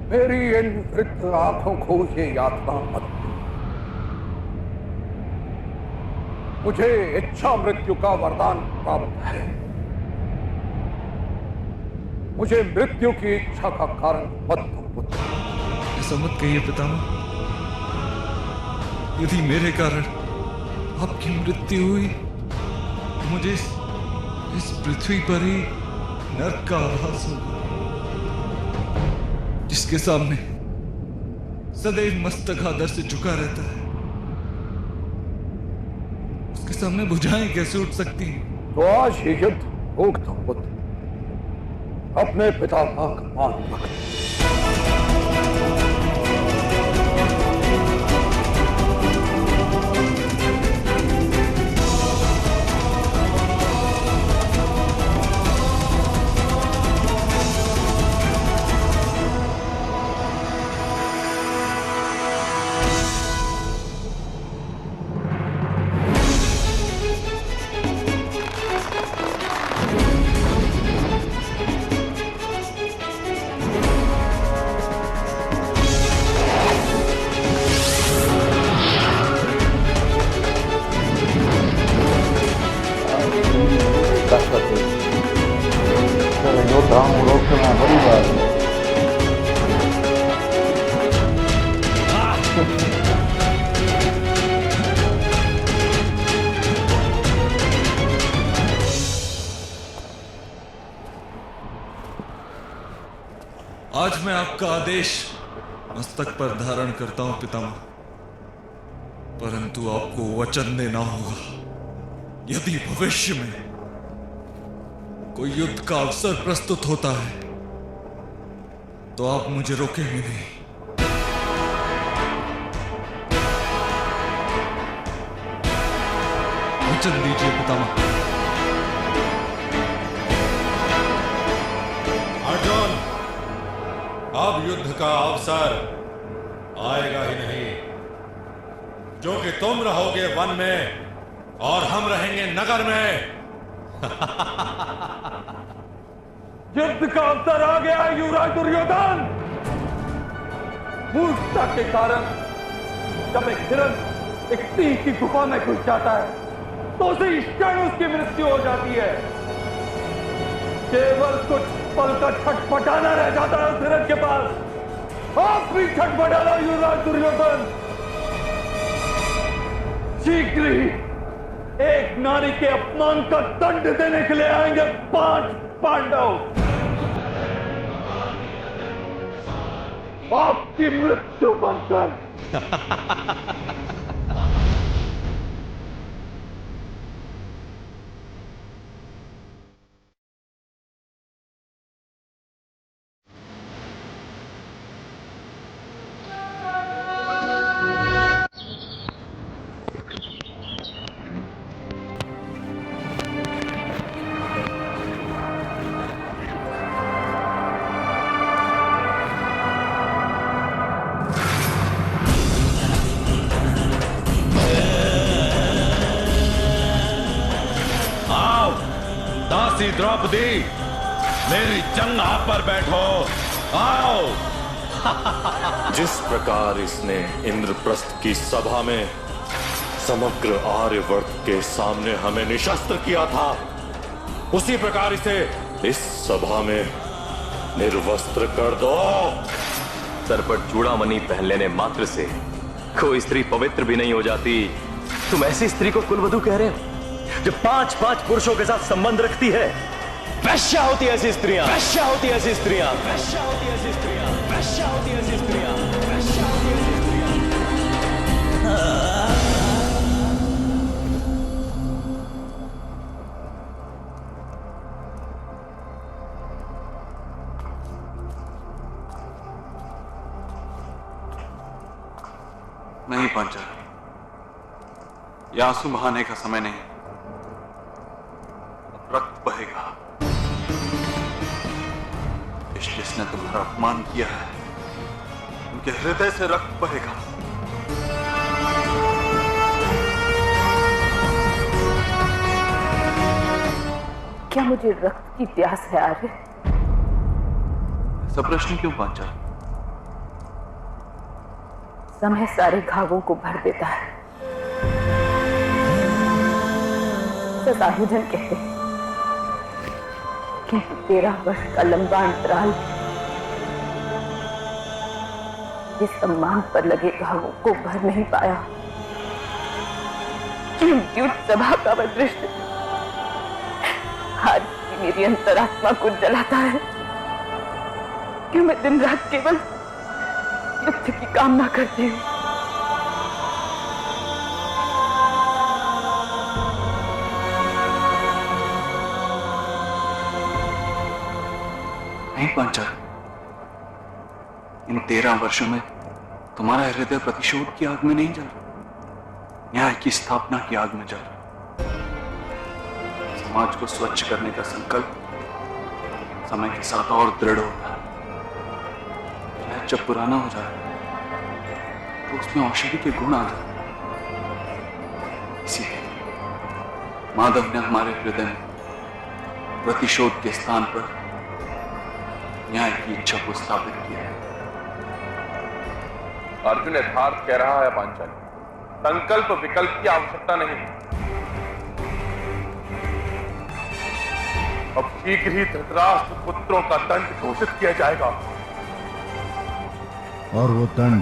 मेरी इन वृद्ध आंखों को ये यातना मत दो। मुझे इच्छा मृत्यु का वरदान प्राप्त है। मुझे मृत्यु की इच्छा का कारण मत दो पुत्र। ऐसा मत कहिए पितामह। यदि मेरे कारण आपकी मृत्यु हुई तो मुझे इस पृथ्वी पर ही नरक का आभास होगा, जिसके सामने सदैव मस्तक आदर से झुका रहता है। उसके सामने भुजाएं कैसे उठ सकती हैं? तो आज ही युद्ध रोक दो पुत्र। अपने पिता का मान रख। बड़ी बात है। आज मैं आपका आदेश मस्तक पर धारण करता हूं पितामह, परंतु आपको वचन देना होगा, यदि भविष्य में कोई युद्ध का अवसर प्रस्तुत होता है तो आप मुझे रोकेंगे नहीं। वचन दीजिए पितामह। अर्जुन, अब युद्ध का अवसर आएगा ही नहीं, जो कि तुम रहोगे वन में और हम रहेंगे नगर में। युद्ध का अवसर आ गया युवराज दुर्योधन। मूर्खता के कारण जब एक हिरण एक सिंह की गुफा में घुस जाता है तो उसे इस क्षण उसकी मृत्यु हो जाती है। केवल कुछ पल का छटपटाना रह जाता है उस हिरण के पास। आप भी छटपटाना युवराज दुर्योधन। शीघ्र ही एक नारी के अपमान का दंड देने के लिए आएंगे 5 पांडव। आपकी मृत्यु बनकर। दासी द्रौपदी, मेरी जंघा पर बैठो। आओ। जिस प्रकार इसने इंद्रप्रस्थ की सभा में समग्र आर्यवर्त के सामने हमें निशस्त्र किया था, उसी प्रकार इसे इस सभा में निर्वस्त्र कर दो। सर पर चूड़ामणि पहन लेने मात्र से कोई स्त्री पवित्र भी नहीं हो जाती। तुम ऐसी स्त्री को कुलवधू कह रहे हो जो 5-5 पुरुषों के साथ संबंध रखती है? वैश्या होती ऐसी स्त्रियां, वैश्या होती ऐसी स्त्रियां, वैश्या होती ऐसी स्त्रियां, वैश्या होती ऐसी स्त्रियां, वैश्या होती ऐसी स्त्रियां। नहीं पांचाल, यह आंसू बहाने का समय नहीं, रक्त बहेगा। जिसने तुम्हारा अपमान किया है उनके हृदय से रक्त बहेगा। क्या मुझे रक्त की प्यास है आर्य? ऐसा प्रश्न क्यों पांचाल? समय सारे घावों को भर देता है। आयोजन कहते हैं कि 13 वर्ष का लंबा अंतराल इस सम्मान पर लगे घावों को भर नहीं पाया। युद्ध सभा का वह दृश्य आज भी मेरी अंतरात्मा को जलाता है कि मैं दिन रात केवल युद्ध की कामना करती हूँ। नहीं पांचाल, इन 13 वर्षों में तुम्हारा हृदय प्रतिशोध की आग में नहीं जल रहा, न्याय की स्थापना की आग में जल रहा। समाज को स्वच्छ करने का संकल्प समय के साथ और दृढ़ होता है। न्याय जब पुराना हो जाए तो उसमें औषधि के गुण आ जाते। इसीलिए माधव ने हमारे हृदय में प्रतिशोध के स्थान पर न्याय की इच्छा को स्थापित किया है। अर्जुन यथार्थ कह रहा है पांचाल, संकल्प विकल्प की आवश्यकता नहीं। अब शीघ्र ही धृतराष्ट्र पुत्रों का दंड घोषित किया जाएगा। और वो दंड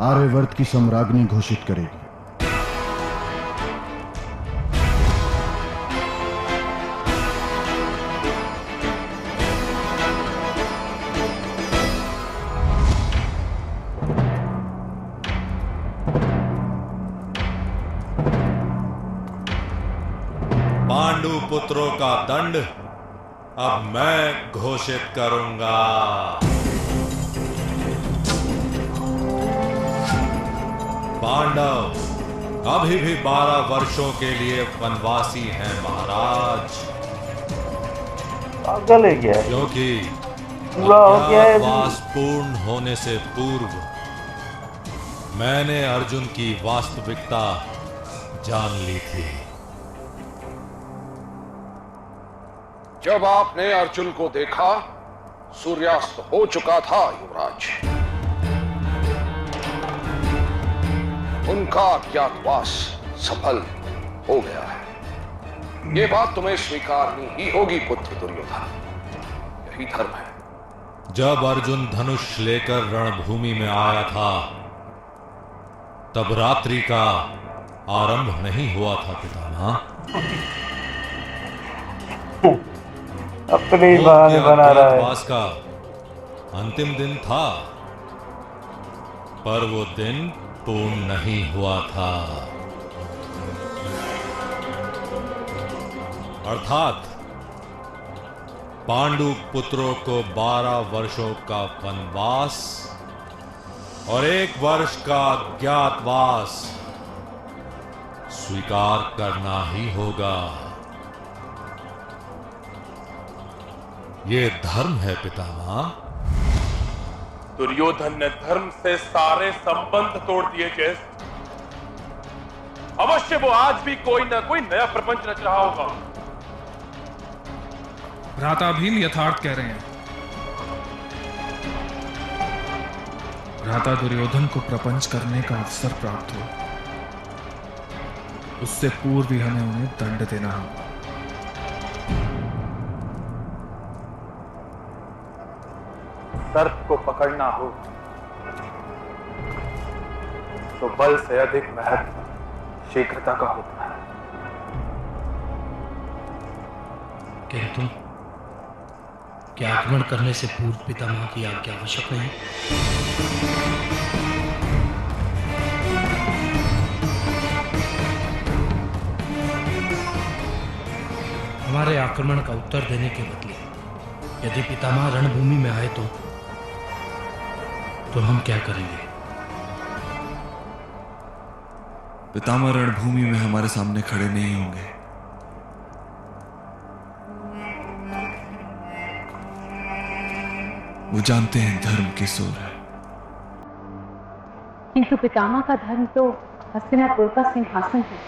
आर्यवर्त की सम्राज्ञी घोषित करेगी। पांडु पुत्रों का दंड अब मैं घोषित करूंगा। पांडव अभी भी 12 वर्षों के लिए वनवासी हैं महाराज, पागल है क्या? क्योंकि पूरा हो गया है। अज्ञातवास पूर्ण होने से पूर्व मैंने अर्जुन की वास्तविकता जान ली थी। जब आपने अर्जुन को देखा, सूर्यास्त हो चुका था युवराज। उनका अज्ञातवास सफल हो गया है। ये बात तुम्हें स्वीकारनी ही होगी पुत्र दुर्योधन, यही धर्म है। जब अर्जुन धनुष लेकर रणभूमि में आया था तब रात्रि का आरंभ नहीं हुआ था पितामह। अपने ही बहाने बना रहा है। अज्ञातवास का अंतिम दिन था, पर वो दिन पूर्ण नहीं हुआ था। अर्थात पांडु पुत्रों को 12 वर्षों का वनवास और 1 वर्ष का अज्ञातवास स्वीकार करना ही होगा। ये धर्म है पितामह। दुर्योधन ने धर्म से सारे संबंध तोड़ दिए। जैस अवश्य वो आज भी कोई ना कोई नया प्रपंच रच रहा होगा। भ्राता भीम यथार्थ कह रहे हैं। भ्राता दुर्योधन को प्रपंच करने का अवसर प्राप्त हो, उससे पूर्व ही हमें उन्हें दंड देना होगा। सर्प को पकड़ना हो तो बल से अधिक महत्व शीघ्रता का होता है। किंतु क्या आक्रमण करने से पूर्व पितामह की आज्ञा आवश्यक नहीं? हमारे आक्रमण का उत्तर देने के बदले यदि पितामह रणभूमि में आए तो हम क्या करेंगे? पितामह रणभूमि में हमारे सामने खड़े नहीं होंगे। वो जानते हैं धर्म किशोर है। किंतु पितामह का धर्म तो हस्तिनापुर का सिंहासन है।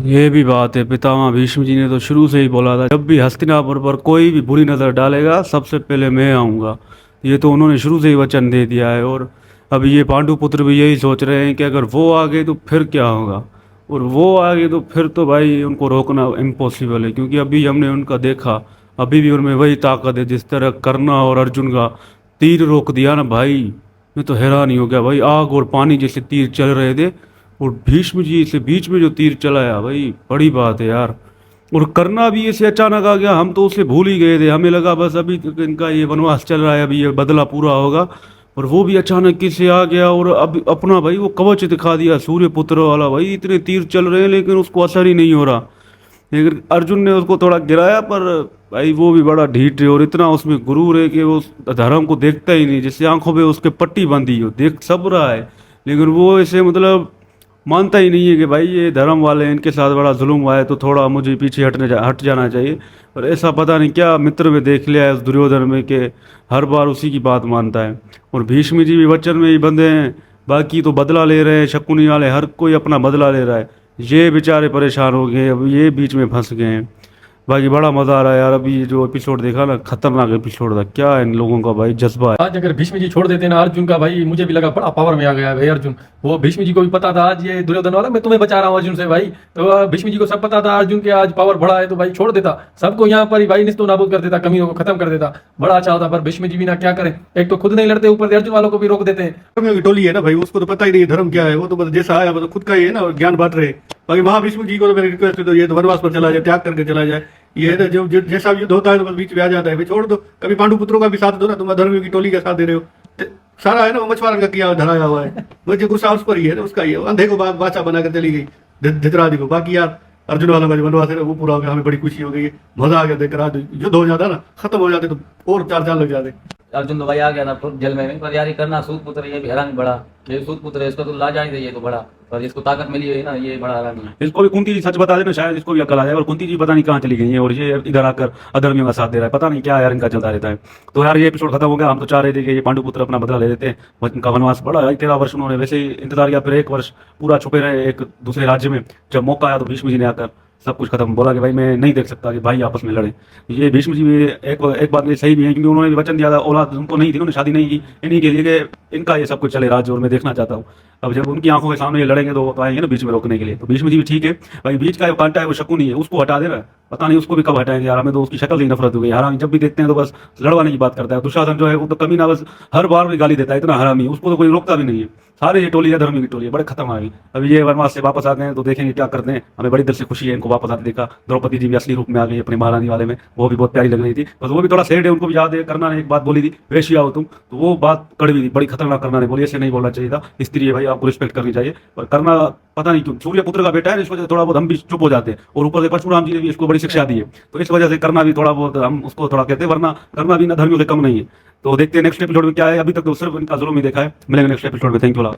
ये भी बात है, पितामह भीष्म जी ने तो शुरू से ही बोला था जब भी हस्तिनापुर पर कोई भी बुरी नज़र डालेगा सबसे पहले मैं आऊँगा। ये तो उन्होंने शुरू से ही वचन दे दिया है। और अभी ये पांडुपुत्र भी यही सोच रहे हैं कि अगर वो आ गए तो फिर क्या होगा, और वो आ गए तो फिर तो भाई उनको रोकना इम्पॉसिबल है, क्योंकि अभी हमने उनका देखा, अभी भी उनमें वही ताकत है। जिस तरह कर्ण और अर्जुन का तीर रोक दिया ना भाई, मैं तो हैरान ही हो गया भाई। आग और पानी जैसे तीर चल रहे थे और भीष्म जी से बीच में जो तीर चलाया भाई, बड़ी बात है यार। और करना भी ऐसे अचानक आ गया, हम तो उसे भूल ही गए थे। हमें लगा बस अभी तक इनका ये वनवास चल रहा है, अभी ये बदला पूरा होगा, और वो भी अचानक किसे आ गया। और अब अपना भाई वो कवच दिखा दिया सूर्यपुत्र वाला। भाई इतने तीर चल रहे हैं लेकिन उसको असर ही नहीं हो रहा। लेकिन अर्जुन ने उसको थोड़ा गिराया, पर भाई वो भी बड़ा ढीठ है और इतना उसमें गुरूर है कि वो धर्म को देखता ही नहीं। जैसे आंखों पे उसके पट्टी बांधी हो, देख सब रहा है लेकिन वो ऐसे मतलब मानता ही नहीं है कि भाई ये धर्म वाले हैं, इनके साथ बड़ा जुल्म हुआ है तो थोड़ा मुझे पीछे हट जाना चाहिए। और ऐसा पता नहीं क्या मित्र में देख लिया है उस दुर्योधन में कि हर बार उसी की बात मानता है। और भीष्म जी भी वचन में ही बंधे हैं, बाकी तो बदला ले रहे हैं, शकुनी वाले हर कोई अपना बदला ले रहा है। ये बेचारे परेशान हो गए, अब ये बीच में फंस गए हैं। बाकी बड़ा मज़ा आ रहा है यार। अभी जो एपिसोड देखा ना, खतरनाक एपिसोड था। क्या इन लोगों का भाई जज्बा है। आज अगर भीष्म जी छोड़ देते ना अर्जुन का, भाई मुझे भी लगा बड़ा पावर में आ गया भाई अर्जुन। वो भीष्म जी को भी पता था आज ये दुर्योधन वाला मैं तुम्हें बचा रहा हूँ अर्जुन से भाई। तो भीष्म जी को सब पता था अर्जुन के आज पावर बढ़ा है, तो भाई छोड़ देता सबको यहाँ पर ही भाई निस्तो नाबूद कर देता, कमियों को खत्म कर देता, बड़ा अच्छा होता। पर भीष्म जी भी ना क्या करें, एक तो खुद नहीं लड़ते, ऊपर से अर्जुन वालों को भी रोक देते हैं। टोली है ना भाई, उसको तो पता ही नहीं धर्म क्या है, वो तो बस जैसा आया मतलब खुद का ही है ना, ज्ञान बांट रहे। बाकी महाभीष्म जी को तो मेरी रिक्वेस्ट है तो ये तो वनवास पर चला जाए, त्याग करके चला जाए। ये है ना जो जैसा युद्ध होता है तो बस बीच में आ जाता है, भाई छोड़ दो। कभी पांडुपुत्रों का भी साथ दो ना, तुम अधर्मियों की टोली का साथ दे रहे हो। सारा है ना वो मछुआरन का किया धराया हुआ है, मुझे गुस्सा उस पर ही है ना, उसका ही है। अंधे को बाचा बनाकर चली गई धृतराज को। बाकी यार अर्जुन वाला जो वनवास है ना वो पूरा हो गया, हमें बड़ी खुशी हो गई, मजा आ गया देखकर। आज युद्ध हो जाता ना, खत्म हो जाते तो और 4 साल लग जाते। अर्जुन तो भाई आ गया था जल में, पर यार ये करना सूत पुत्र ये भी हैरान बड़ा। ये सूत पुत्र है, इसको तो ला जाए ये तो बड़ा, पर इसको ताकत मिली है ना, ये बड़ा हैरान है। इसको भी कुंती जी सच बता देना, शायद इसको भी अकल आ जाए। और कुंती जी पता नहीं कहाँ चली गई है और ये इधर आकर अधर्मियों का साथ दे रहा है, पता नहीं क्या यार इनका चलता रहता है। तो यार ये एपिसोड खत्म हो गया। हम तो चाह रहे थे कि ये पांडुपुत्र अपना बदला ले लेते हैं, इनका वनवास बड़ा 13 वर्ष उन्होंने वैसे ही इंतजार किया, फिर 1 वर्ष पूरा छुपे रहे एक दूसरे राज्य में। जब मौका आया तो भीष्म जी ने आकर सब कुछ खत्म बोला कि भाई मैं नहीं देख सकता कि भाई आपस में लड़े। ये भीष्म जी भी एक बात सही भी है, क्योंकि उन्होंने भी वचन दिया था, औलाद उनको नहीं थी, उन्होंने शादी नहीं की इन्हीं के लिए कि इनका ये सब कुछ चले राज्य और मैं देखना चाहता हूँ। अब जब उनकी आंखों के सामने ये लड़ेंगे तो वो तो आएंगे ना बीच में रोकने के लिए। तो भीष्म जी भी ठीक है भाई, बीच का जो कांटा है वो शकुनी है, उसको हटा देना। पता नहीं उसको भी कब हटाएंगे यार, हमें तो उसकी शक्ल ही नफरत हो गई। हरामी जब भी देखते हैं तो बस लड़वाने की बात करता है। दुशासन जो है वो तो कमी ना बस हर बार भी गाली देता है, इतना हरामी, उसको तो कोई रोकता भी नहीं है। सारे ये टोली है धर्मी की टोली है, बड़े खत्म आ गई। अभी ये वनवास से वापस आ गए हैं तो देखेंगे क्या करते हैं। हमें बड़ी दिल से खुशी है इनको वापस आते देखा। द्रौपदी जी भी असली रूप में आ गई अपने महारानी वाले में, वो भी बहुत प्यारी लग रही थी। बस वो भी थोड़ा सैड है, उनको भी याद है करना ने एक बात बोली थी, वेश्या हो तुम, तो वो बात कड़वी थी, बड़ी खतरनाक करना ने बोली, ऐसे नहीं बोलना चाहिए था। स्त्री है भाई, आपको रिस्पेक्ट करनी चाहिए। पर करना पता नहीं क्यों सूर्यपुत्र का बेटा है, इस वजह से थोड़ा बहुत हम भी चुप हो जाते हैं। और ऊपर से परशुराम जी ने भी इसको बड़ी शिक्षा दी है, तो इस वजह से करना भी थोड़ा बहुत हम उसको थोड़ा कहते हैं, वरना करना भी ना धर्मियों से कम नहीं है। तो देखते हैं नेक्स्ट एपिसोड में क्या है। अभी तक तो सिर्फ इनका जुल्म ही देखा है। मिलेंगे नेक्स्ट एपिसोड में। Thank you.